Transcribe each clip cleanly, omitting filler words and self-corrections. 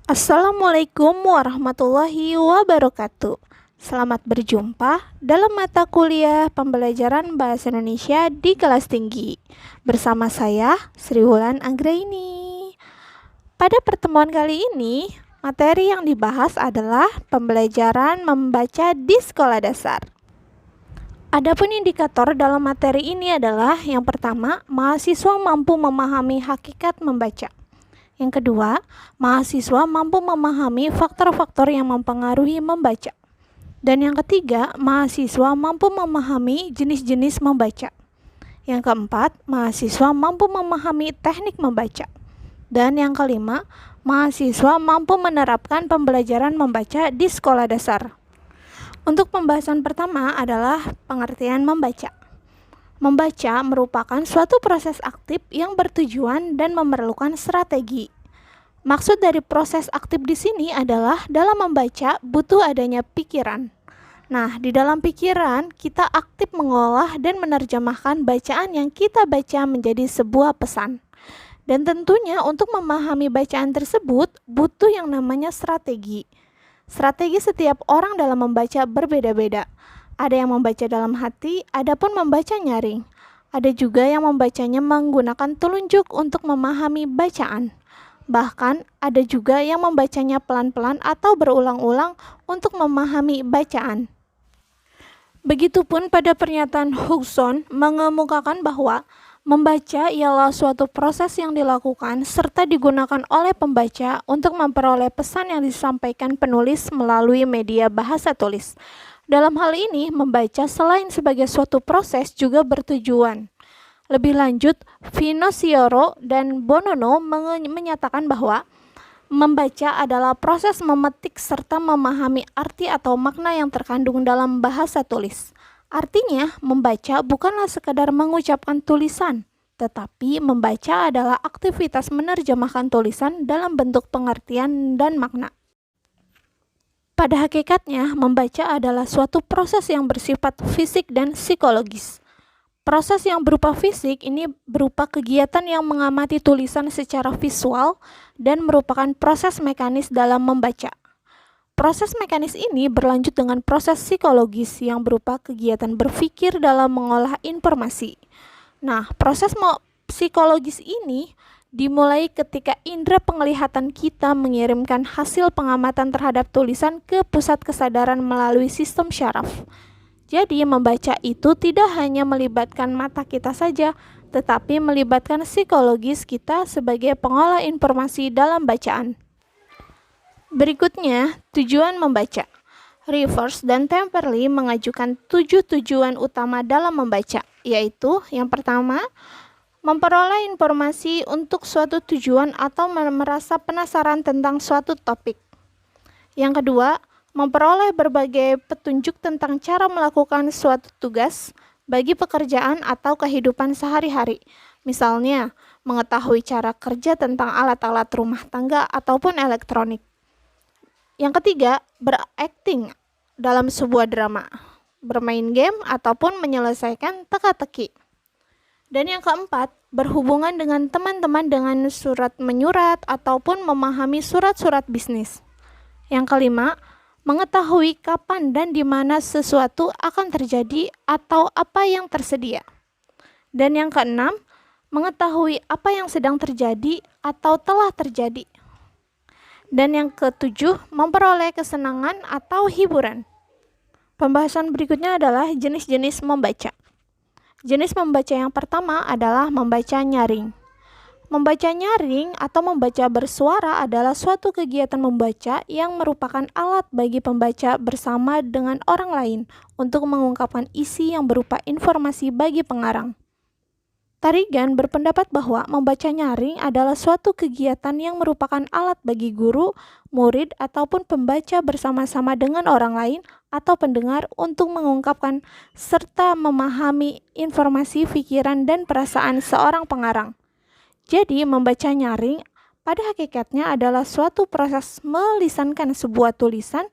Assalamualaikum warahmatullahi wabarakatuh. Selamat berjumpa dalam mata kuliah pembelajaran Bahasa Indonesia di kelas tinggi. Bersama saya, Sri Wulan Anggraini. Pada pertemuan kali ini, materi yang dibahas adalah pembelajaran membaca di sekolah dasar. Adapun indikator dalam materi ini adalah yang pertama, mahasiswa mampu memahami hakikat membaca. Yang kedua, mahasiswa mampu memahami faktor-faktor yang mempengaruhi membaca. Dan yang ketiga, mahasiswa mampu memahami jenis-jenis membaca. Yang keempat, mahasiswa mampu memahami teknik membaca. Dan yang kelima, mahasiswa mampu menerapkan pembelajaran membaca di sekolah dasar. Untuk pembahasan pertama adalah pengertian membaca. Membaca merupakan suatu proses aktif yang bertujuan dan memerlukan strategi. Maksud dari proses aktif di sini adalah dalam membaca butuh adanya pikiran. Nah, di dalam pikiran kita aktif mengolah dan menerjemahkan bacaan yang kita baca menjadi sebuah pesan. Dan tentunya untuk memahami bacaan tersebut butuh yang namanya strategi. Strategi setiap orang dalam membaca berbeda-beda. Ada yang membaca dalam hati, ada pun membaca nyaring. Ada juga yang membacanya menggunakan telunjuk untuk memahami bacaan. Bahkan ada juga yang membacanya pelan-pelan atau berulang-ulang untuk memahami bacaan. Begitupun pada pernyataan Hudson mengemukakan bahwa membaca ialah suatu proses yang dilakukan serta digunakan oleh pembaca untuk memperoleh pesan yang disampaikan penulis melalui media bahasa tulis. Dalam hal ini, membaca selain sebagai suatu proses juga bertujuan. Lebih lanjut, Finocchiaro dan Bonomo menyatakan bahwa membaca adalah proses memetik serta memahami arti atau makna yang terkandung dalam bahasa tulis. Artinya, membaca bukanlah sekadar mengucapkan tulisan, tetapi membaca adalah aktivitas menerjemahkan tulisan dalam bentuk pengertian dan makna. Pada hakikatnya, membaca adalah suatu proses yang bersifat fisik dan psikologis. Proses yang berupa fisik ini berupa kegiatan yang mengamati tulisan secara visual dan merupakan proses mekanis dalam membaca. Proses mekanis ini berlanjut dengan proses psikologis yang berupa kegiatan berpikir dalam mengolah informasi. Nah, proses psikologis ini dimulai ketika indera penglihatan kita mengirimkan hasil pengamatan terhadap tulisan ke pusat kesadaran melalui sistem syaraf. Jadi, membaca itu tidak hanya melibatkan mata kita saja, tetapi melibatkan psikologis kita sebagai pengolah informasi dalam bacaan. Berikutnya, tujuan membaca. Rivers dan Temperley mengajukan 7 tujuan utama dalam membaca, yaitu yang pertama, memperoleh informasi untuk suatu tujuan atau merasa penasaran tentang suatu topik. Yang kedua, memperoleh berbagai petunjuk tentang cara melakukan suatu tugas bagi pekerjaan atau kehidupan sehari-hari. Misalnya, mengetahui cara kerja tentang alat-alat rumah tangga ataupun elektronik. Yang ketiga, berakting dalam sebuah drama, bermain game ataupun menyelesaikan teka-teki. Dan yang keempat, berhubungan dengan teman-teman dengan surat menyurat ataupun memahami surat-surat bisnis. Yang kelima, mengetahui kapan dan di mana sesuatu akan terjadi atau apa yang tersedia. Dan yang keenam, mengetahui apa yang sedang terjadi atau telah terjadi. Dan yang ketujuh, memperoleh kesenangan atau hiburan. Pembahasan berikutnya adalah jenis-jenis membaca. Jenis membaca yang pertama adalah membaca nyaring. Membaca nyaring atau membaca bersuara adalah suatu kegiatan membaca yang merupakan alat bagi pembaca bersama dengan orang lain untuk mengungkapkan isi yang berupa informasi bagi pengarang. Tarigan berpendapat bahwa membaca nyaring adalah suatu kegiatan yang merupakan alat bagi guru, murid, ataupun pembaca bersama-sama dengan orang lain atau pendengar untuk mengungkapkan serta memahami informasi, pikiran, dan perasaan seorang pengarang. Jadi, membaca nyaring pada hakikatnya adalah suatu proses melisankan sebuah tulisan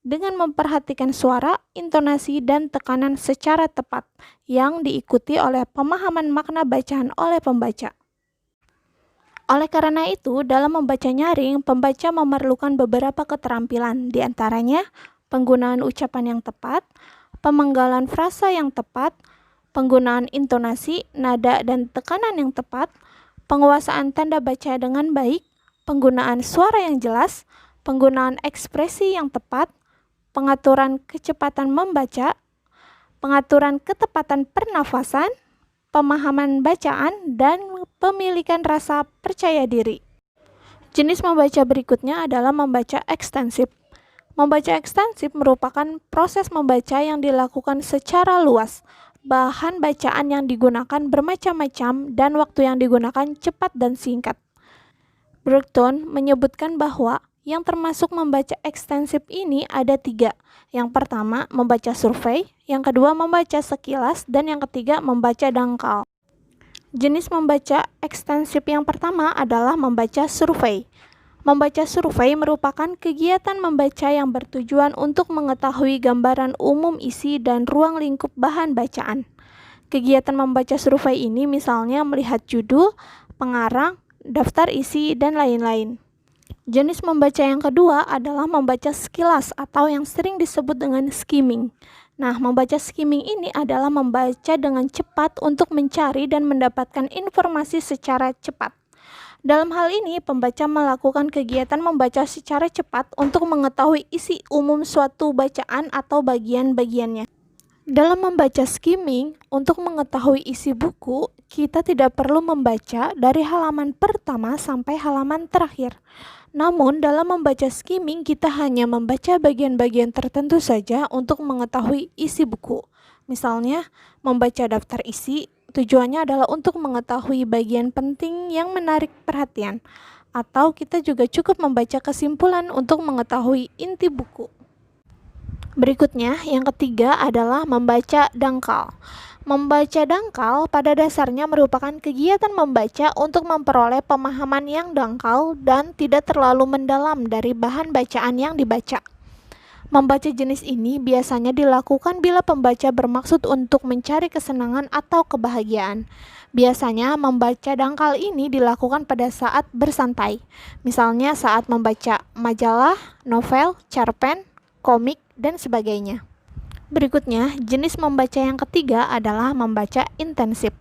dengan memperhatikan suara, intonasi, dan tekanan secara tepat yang diikuti oleh pemahaman makna bacaan oleh pembaca. Oleh karena itu, dalam membaca nyaring, pembaca memerlukan beberapa keterampilan, di antaranya penggunaan ucapan yang tepat, pemenggalan frasa yang tepat, penggunaan intonasi, nada, dan tekanan yang tepat, penguasaan tanda baca dengan baik, penggunaan suara yang jelas, penggunaan ekspresi yang tepat, pengaturan kecepatan membaca, pengaturan ketepatan pernafasan, pemahaman bacaan, dan pemilikan rasa percaya diri. Jenis membaca berikutnya adalah membaca ekstensif. Membaca ekstensif merupakan proses membaca yang dilakukan secara luas. Bahan bacaan yang digunakan bermacam-macam dan waktu yang digunakan cepat dan singkat. Burton menyebutkan bahwa yang termasuk membaca ekstensif ini ada 3. Yang pertama, membaca survei, yang kedua, membaca sekilas, dan yang ketiga, membaca dangkal. Jenis membaca ekstensif yang pertama adalah membaca survei. Membaca survei merupakan kegiatan membaca yang bertujuan untuk mengetahui gambaran umum isi dan ruang lingkup bahan bacaan. Kegiatan membaca survei ini misalnya melihat judul, pengarang, daftar isi, dan lain-lain. Jenis membaca yang kedua adalah membaca sekilas atau yang sering disebut dengan skimming. Nah, membaca skimming ini adalah membaca dengan cepat untuk mencari dan mendapatkan informasi secara cepat. Dalam hal ini, pembaca melakukan kegiatan membaca secara cepat untuk mengetahui isi umum suatu bacaan atau bagian-bagiannya. Dalam membaca skimming, untuk mengetahui isi buku, kita tidak perlu membaca dari halaman pertama sampai halaman terakhir. Namun, dalam membaca skimming, kita hanya membaca bagian-bagian tertentu saja untuk mengetahui isi buku. Misalnya, membaca daftar isi, tujuannya adalah untuk mengetahui bagian penting yang menarik perhatian. Atau kita juga cukup membaca kesimpulan untuk mengetahui inti buku. Berikutnya, yang ketiga adalah membaca dangkal. Membaca dangkal pada dasarnya merupakan kegiatan membaca untuk memperoleh pemahaman yang dangkal dan tidak terlalu mendalam dari bahan bacaan yang dibaca. Membaca jenis ini biasanya dilakukan bila pembaca bermaksud untuk mencari kesenangan atau kebahagiaan. Biasanya membaca dangkal ini dilakukan pada saat bersantai, misalnya saat membaca majalah, novel, cerpen, komik, dan sebagainya. Berikutnya, jenis membaca yang ketiga adalah membaca intensif.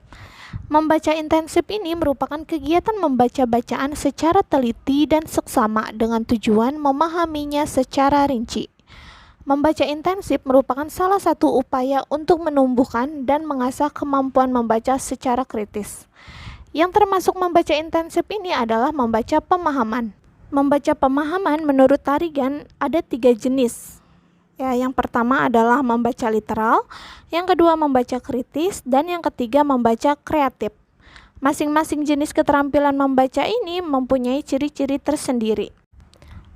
Membaca intensif ini merupakan kegiatan membaca bacaan secara teliti dan seksama dengan tujuan memahaminya secara rinci. Membaca intensif merupakan salah satu upaya untuk menumbuhkan dan mengasah kemampuan membaca secara kritis. Yang termasuk membaca intensif ini adalah membaca pemahaman. Membaca pemahaman menurut Tarigan ada 3 jenis. Yang pertama adalah membaca literal, yang kedua membaca kritis, dan yang ketiga membaca kreatif. Masing-masing jenis keterampilan membaca ini mempunyai ciri-ciri tersendiri.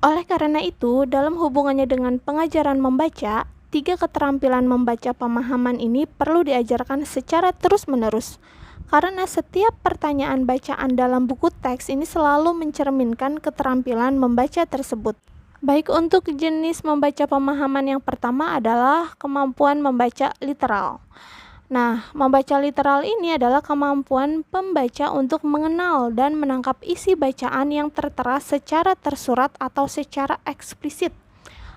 Oleh karena itu, dalam hubungannya dengan pengajaran membaca, 3 keterampilan membaca pemahaman ini perlu diajarkan secara terus-menerus. Karena setiap pertanyaan bacaan dalam buku teks ini selalu mencerminkan keterampilan membaca tersebut. Baik, untuk jenis membaca pemahaman yang pertama adalah kemampuan membaca literal. Nah, membaca literal ini adalah kemampuan pembaca untuk mengenal dan menangkap isi bacaan yang tertera secara tersurat atau secara eksplisit.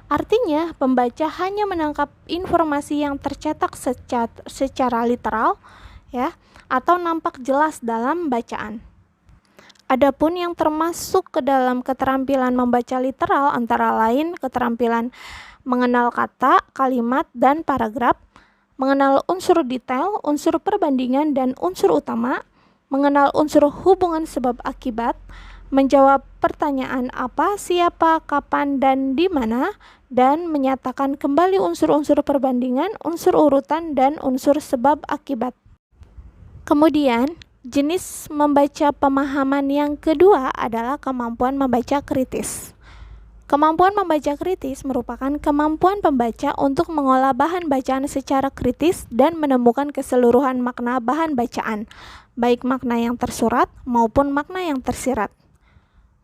Artinya, pembaca hanya menangkap informasi yang tercetak secara literal, atau nampak jelas dalam bacaan. Adapun yang termasuk ke dalam keterampilan membaca literal antara lain keterampilan mengenal kata, kalimat, dan paragraf, mengenal unsur detail, unsur perbandingan, dan unsur utama, mengenal unsur hubungan sebab akibat, menjawab pertanyaan apa, siapa, kapan, dan di mana, dan menyatakan kembali unsur-unsur perbandingan, unsur urutan, dan unsur sebab akibat. Kemudian, jenis membaca pemahaman yang kedua adalah kemampuan membaca kritis. Kemampuan membaca kritis merupakan kemampuan pembaca untuk mengolah bahan bacaan secara kritis dan menemukan keseluruhan makna bahan bacaan, baik makna yang tersurat maupun makna yang tersirat.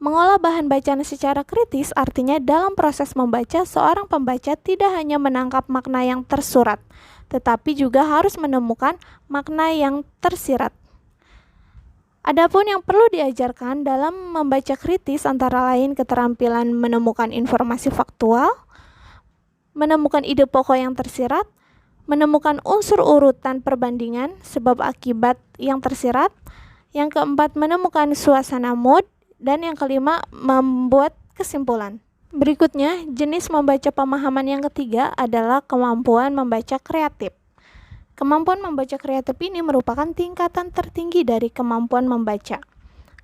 Mengolah bahan bacaan secara kritis artinya dalam proses membaca, seorang pembaca tidak hanya menangkap makna yang tersurat, tetapi juga harus menemukan makna yang tersirat. Adapun yang perlu diajarkan dalam membaca kritis antara lain keterampilan menemukan informasi faktual, menemukan ide pokok yang tersirat, menemukan unsur urutan perbandingan sebab akibat yang tersirat, yang keempat menemukan suasana mood, dan yang kelima membuat kesimpulan. Berikutnya, jenis membaca pemahaman yang ketiga adalah kemampuan membaca kreatif. Kemampuan membaca kreatif ini merupakan tingkatan tertinggi dari kemampuan membaca.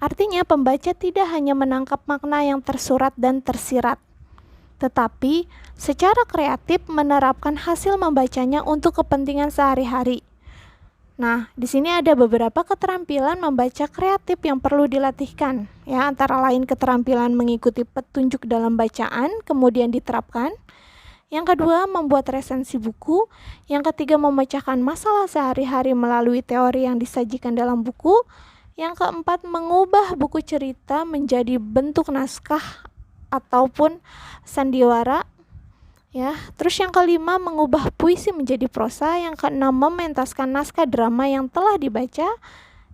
Artinya, pembaca tidak hanya menangkap makna yang tersurat dan tersirat, tetapi secara kreatif menerapkan hasil membacanya untuk kepentingan sehari-hari. Nah, di sini ada beberapa keterampilan membaca kreatif yang perlu dilatihkan, ya, antara lain keterampilan mengikuti petunjuk dalam bacaan, kemudian diterapkan. Yang kedua, membuat resensi buku. Yang ketiga, memecahkan masalah sehari-hari melalui teori yang disajikan dalam buku. Yang keempat, mengubah buku cerita menjadi bentuk naskah ataupun sandiwara. Ya, terus yang kelima, mengubah puisi menjadi prosa. Yang keenam, mementaskan naskah drama yang telah dibaca.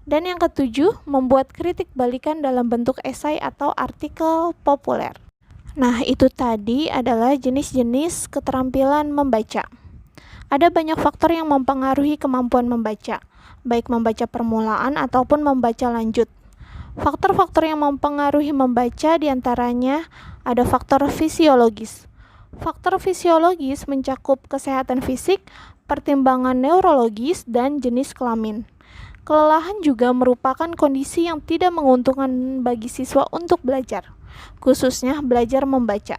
Dan yang ketujuh, membuat kritik balikan dalam bentuk esai atau artikel populer. Nah, itu tadi adalah jenis-jenis keterampilan membaca. Ada banyak faktor yang mempengaruhi kemampuan membaca, baik membaca permulaan ataupun membaca lanjut. Faktor-faktor yang mempengaruhi membaca diantaranya ada faktor fisiologis. Faktor fisiologis mencakup kesehatan fisik, pertimbangan neurologis, dan jenis kelamin. Kelelahan juga merupakan kondisi yang tidak menguntungkan bagi siswa untuk belajar, khususnya belajar membaca.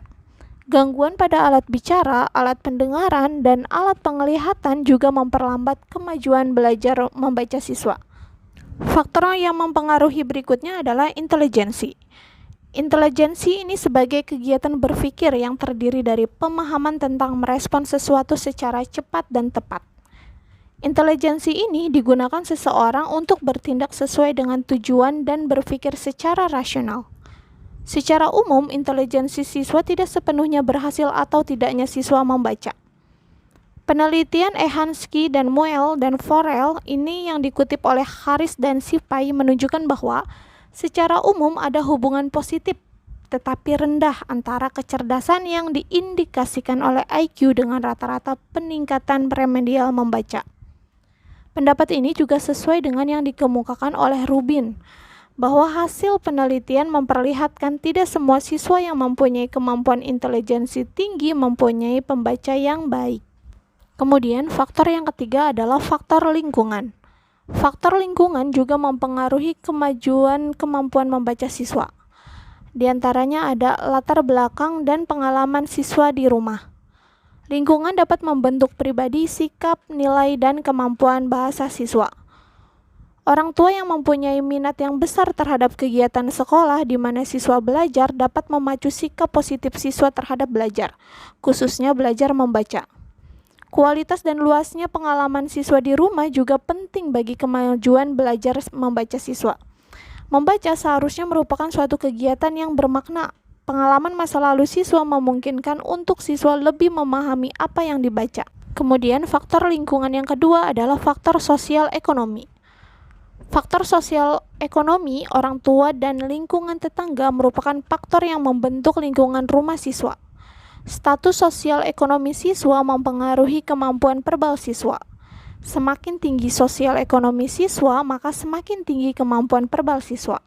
Gangguan pada alat bicara, alat pendengaran, dan alat penglihatan juga memperlambat kemajuan belajar membaca siswa. Faktor yang mempengaruhi berikutnya adalah intelijensi. Intelijensi ini sebagai kegiatan berpikir yang terdiri dari pemahaman tentang merespon sesuatu secara cepat dan tepat. Intelijensi ini digunakan seseorang untuk bertindak sesuai dengan tujuan dan berpikir secara rasional. Secara umum, intelijensi siswa tidak sepenuhnya berhasil atau tidaknya siswa membaca. Penelitian Ehansky dan Moel dan Forel ini yang dikutip oleh Harris dan Sipai menunjukkan bahwa secara umum ada hubungan positif tetapi rendah antara kecerdasan yang diindikasikan oleh IQ dengan rata-rata peningkatan remedial membaca. Pendapat ini juga sesuai dengan yang dikemukakan oleh Rubin, bahwa hasil penelitian memperlihatkan tidak semua siswa yang mempunyai kemampuan intelijensi tinggi mempunyai pembaca yang baik. Kemudian faktor yang ketiga adalah faktor lingkungan. Faktor lingkungan juga mempengaruhi kemajuan kemampuan membaca siswa. Di antaranya ada latar belakang dan pengalaman siswa di rumah. Lingkungan dapat membentuk pribadi, sikap, nilai, dan kemampuan bahasa siswa. Orang tua yang mempunyai minat yang besar terhadap kegiatan sekolah di mana siswa belajar dapat memacu sikap positif siswa terhadap belajar, khususnya belajar membaca. Kualitas dan luasnya pengalaman siswa di rumah juga penting bagi kemajuan belajar membaca siswa. Membaca seharusnya merupakan suatu kegiatan yang bermakna. Pengalaman masa lalu siswa memungkinkan untuk siswa lebih memahami apa yang dibaca. Kemudian faktor lingkungan yang kedua adalah faktor sosial ekonomi. Faktor sosial ekonomi, orang tua dan lingkungan tetangga merupakan faktor yang membentuk lingkungan rumah siswa. Status sosial ekonomi siswa mempengaruhi kemampuan verbal siswa. Semakin tinggi sosial ekonomi siswa, maka semakin tinggi kemampuan verbal siswa.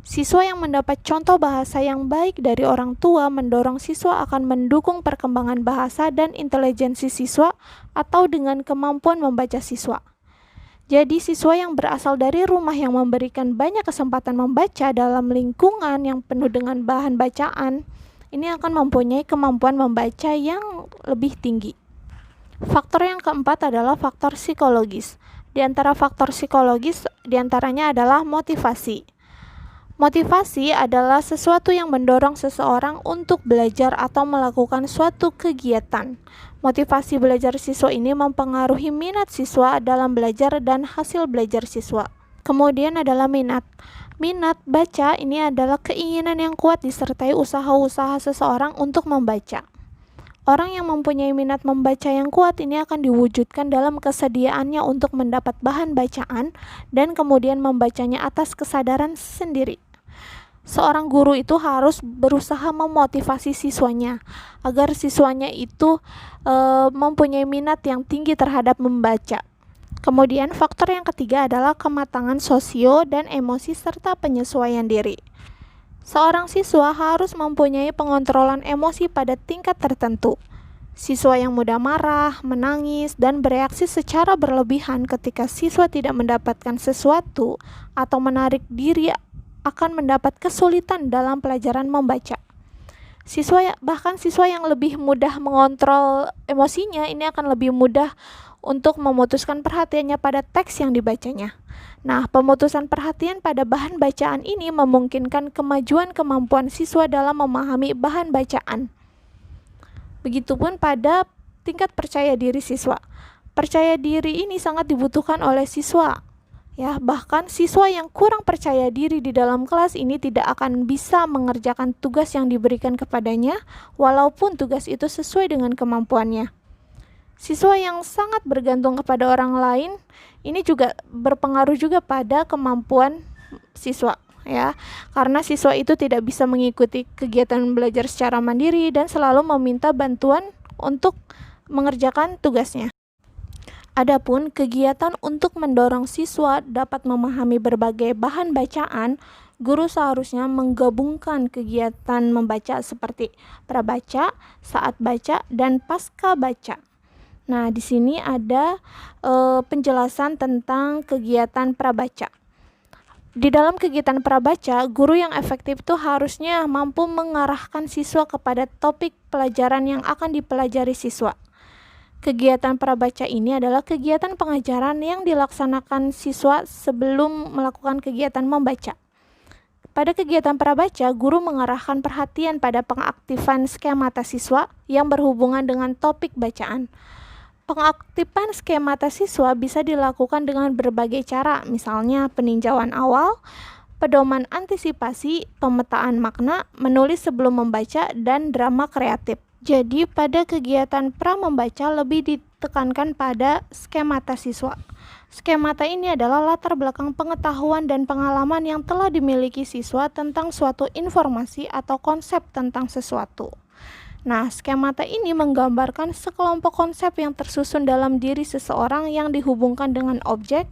Siswa yang mendapat contoh bahasa yang baik dari orang tua mendorong siswa akan mendukung perkembangan bahasa dan intelijensi siswa atau dengan kemampuan membaca siswa. Jadi siswa yang berasal dari rumah yang memberikan banyak kesempatan membaca dalam lingkungan yang penuh dengan bahan bacaan, ini akan mempunyai kemampuan membaca yang lebih tinggi. Faktor yang keempat adalah faktor psikologis. Di antara faktor psikologis, diantaranya adalah motivasi. Motivasi adalah sesuatu yang mendorong seseorang untuk belajar atau melakukan suatu kegiatan. Motivasi belajar siswa ini mempengaruhi minat siswa dalam belajar dan hasil belajar siswa. Kemudian adalah minat. Minat baca ini adalah keinginan yang kuat disertai usaha-usaha seseorang untuk membaca. Orang yang mempunyai minat membaca yang kuat ini akan diwujudkan dalam kesediaannya untuk mendapat bahan bacaan dan kemudian membacanya atas kesadaran sendiri. Seorang guru itu harus berusaha memotivasi siswanya agar siswanya itu mempunyai minat yang tinggi terhadap membaca. Kemudian faktor yang ketiga adalah kematangan sosio dan emosi serta penyesuaian diri. Seorang siswa harus mempunyai pengontrolan emosi pada tingkat tertentu. Siswa yang mudah marah, menangis, dan bereaksi secara berlebihan ketika siswa tidak mendapatkan sesuatu atau menarik diri akan mendapat kesulitan dalam pelajaran membaca. Bahkan siswa yang lebih mudah mengontrol emosinya ini akan lebih mudah untuk memutuskan perhatiannya pada teks yang dibacanya. Nah, pemutusan perhatian pada bahan bacaan ini memungkinkan kemajuan kemampuan siswa dalam memahami bahan bacaan. Begitupun pada tingkat percaya diri siswa. Percaya diri ini sangat dibutuhkan oleh siswa. Ya, bahkan siswa yang kurang percaya diri di dalam kelas ini tidak akan bisa mengerjakan tugas yang diberikan kepadanya, walaupun tugas itu sesuai dengan kemampuannya. Siswa yang sangat bergantung kepada orang lain ini juga berpengaruh juga pada kemampuan siswa, ya, karena siswa itu tidak bisa mengikuti kegiatan belajar secara mandiri dan selalu meminta bantuan untuk mengerjakan tugasnya. Adapun kegiatan untuk mendorong siswa dapat memahami berbagai bahan bacaan, guru seharusnya menggabungkan kegiatan membaca seperti prabaca, saat baca, dan pasca baca. Nah, di sini ada penjelasan tentang kegiatan prabaca. Di dalam kegiatan prabaca, guru yang efektif itu harusnya mampu mengarahkan siswa kepada topik pelajaran yang akan dipelajari siswa. Kegiatan prabaca ini adalah kegiatan pengajaran yang dilaksanakan siswa sebelum melakukan kegiatan membaca. Pada kegiatan prabaca, guru mengarahkan perhatian pada pengaktifan skemata siswa yang berhubungan dengan topik bacaan. Pengaktifan skemata siswa bisa dilakukan dengan berbagai cara, misalnya peninjauan awal, pedoman antisipasi, pemetaan makna, menulis sebelum membaca, dan drama kreatif. Jadi, pada kegiatan pra-membaca lebih ditekankan pada skemata siswa. Skemata ini adalah latar belakang pengetahuan dan pengalaman yang telah dimiliki siswa tentang suatu informasi atau konsep tentang sesuatu. Nah, skemata ini menggambarkan sekelompok konsep yang tersusun dalam diri seseorang yang dihubungkan dengan objek,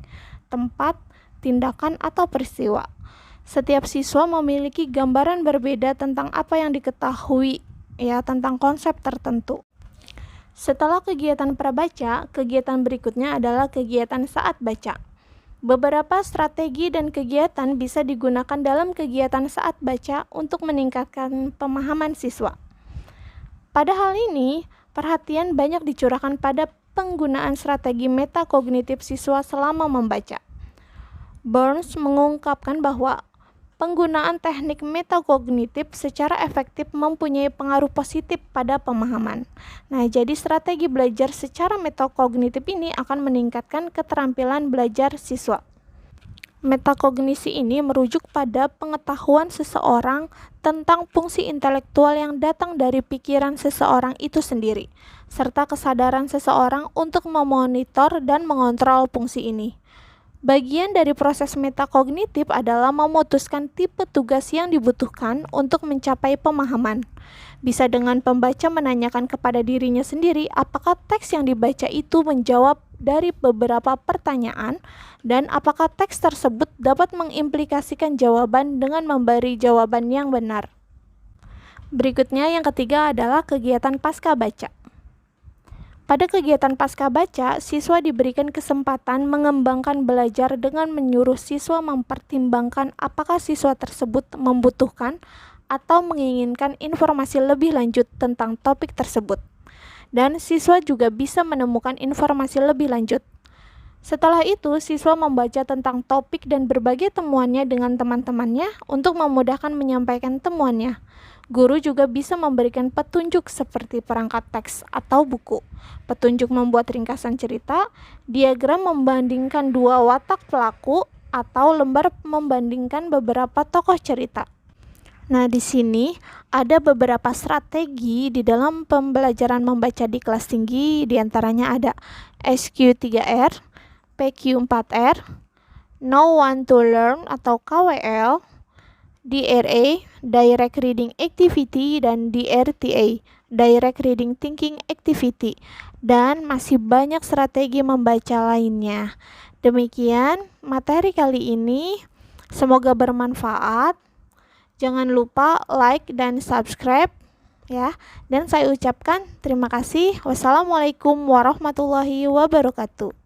tempat, tindakan, atau peristiwa. Setiap siswa memiliki gambaran berbeda tentang apa yang diketahui, ya, tentang konsep tertentu. Setelah kegiatan prabaca, kegiatan berikutnya adalah kegiatan saat baca. Beberapa strategi dan kegiatan bisa digunakan dalam kegiatan saat baca untuk meningkatkan pemahaman siswa. Pada hal ini, perhatian banyak dicurahkan pada penggunaan strategi metakognitif siswa selama membaca. Burns mengungkapkan bahwa penggunaan teknik metakognitif secara efektif mempunyai pengaruh positif pada pemahaman. Nah, jadi strategi belajar secara metakognitif ini akan meningkatkan keterampilan belajar siswa. Metakognisi ini merujuk pada pengetahuan seseorang tentang fungsi intelektual yang datang dari pikiran seseorang itu sendiri, serta kesadaran seseorang untuk memonitor dan mengontrol fungsi ini. Bagian dari proses metakognitif adalah memutuskan tipe tugas yang dibutuhkan untuk mencapai pemahaman. Bisa dengan pembaca menanyakan kepada dirinya sendiri apakah teks yang dibaca itu menjawab dari beberapa pertanyaan dan apakah teks tersebut dapat mengimplikasikan jawaban dengan memberi jawaban yang benar. Berikutnya yang ketiga adalah kegiatan pasca baca. Pada kegiatan pasca baca, siswa diberikan kesempatan mengembangkan belajar dengan menyuruh siswa mempertimbangkan apakah siswa tersebut membutuhkan atau menginginkan informasi lebih lanjut tentang topik tersebut. Dan siswa juga bisa menemukan informasi lebih lanjut. Setelah itu, siswa membaca tentang topik dan berbagai temuannya dengan teman-temannya untuk memudahkan menyampaikan temuannya. Guru juga bisa memberikan petunjuk seperti perangkat teks atau buku, petunjuk membuat ringkasan cerita, diagram membandingkan dua watak pelaku, atau lembar membandingkan beberapa tokoh cerita. Nah, di sini ada beberapa strategi di dalam pembelajaran membaca di kelas tinggi, di antaranya ada SQ3R, PQ4R, Know Want to Learn atau KWL, DRA, Direct Reading Activity, dan DRTA, Direct Reading Thinking Activity, dan masih banyak strategi membaca lainnya. Demikian materi kali ini, semoga bermanfaat. Jangan lupa like dan subscribe ya. Dan saya ucapkan terima kasih. Wassalamualaikum warahmatullahi wabarakatuh.